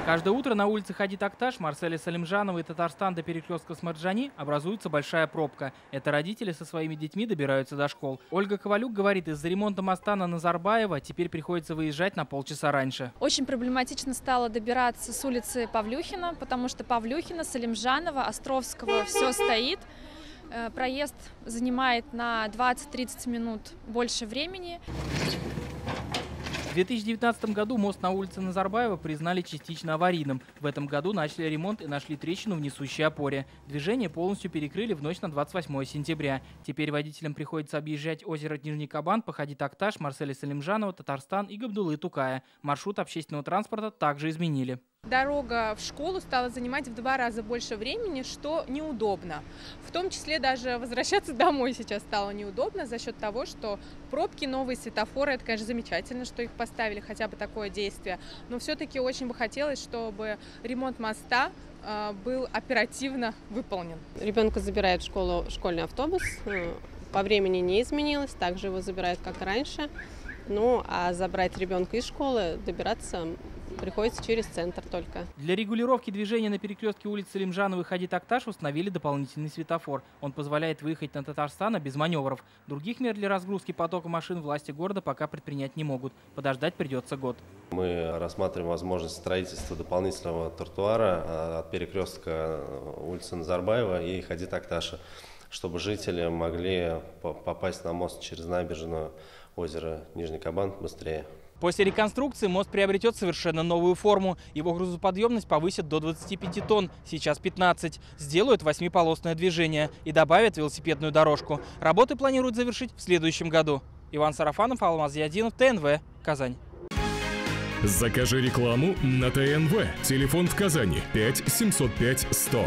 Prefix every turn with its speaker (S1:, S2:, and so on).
S1: Каждое утро на улице Хади Такташ, Марселя Салимжанова и Татарстан до перекрестка Смарджани образуется большая пробка. Это родители со своими детьми добираются до школ. Ольга Ковалюк говорит, из-за ремонта моста на Назарбаева теперь приходится выезжать на полчаса раньше.
S2: Очень проблематично стало добираться с улицы Павлюхина, потому что Павлюхина, Салимжанова, Островского все стоит. Проезд занимает на 20-30 минут больше времени.
S1: В 2019 году мост на улице Назарбаева признали частично аварийным. В этом году начали ремонт и нашли трещину в несущей опоре. Движение полностью перекрыли в ночь на 28 сентября. Теперь водителям приходится объезжать озеро Нижний Кабан по Хади Такташ, Марселя Салимжанова, Татарстан и Габдуллы Тукая. Маршрут общественного транспорта также изменили.
S3: Дорога в школу стала занимать в 2 раза больше времени, что неудобно. В том числе даже возвращаться домой сейчас стало неудобно за счет того, что пробки, новые светофоры, это, конечно, замечательно, что их поставили, хотя бы такое действие. Но все-таки очень бы хотелось, чтобы ремонт моста был оперативно выполнен.
S4: Ребенка забирает в школу школьный автобус, по времени не изменилось, также его забирают как раньше. Ну, а забрать ребенка из школы, добираться приходится через центр только.
S1: Для регулировки движения на перекрестке улиц Салимжанова и Хади Такташ установили дополнительный светофор. Он позволяет выехать на Татарстана без маневров. Других мер для разгрузки потока машин власти города пока предпринять не могут. Подождать придется год.
S5: Мы рассматриваем возможность строительства дополнительного тротуара от перекрестка улицы Назарбаева и Хади Такташа, чтобы жители могли попасть на мост через набережную озера Нижний Кабан быстрее.
S1: После реконструкции мост приобретет совершенно новую форму. Его грузоподъемность повысит до 25 тонн, сейчас 15. Сделают 8-полосное движение и добавят велосипедную дорожку. Работы планируют завершить в следующем году. Иван Сарафанов, Алмаз Ядинов, ТНВ, Казань.
S6: Закажи рекламу на ТНВ. Телефон в Казани 5 705 100.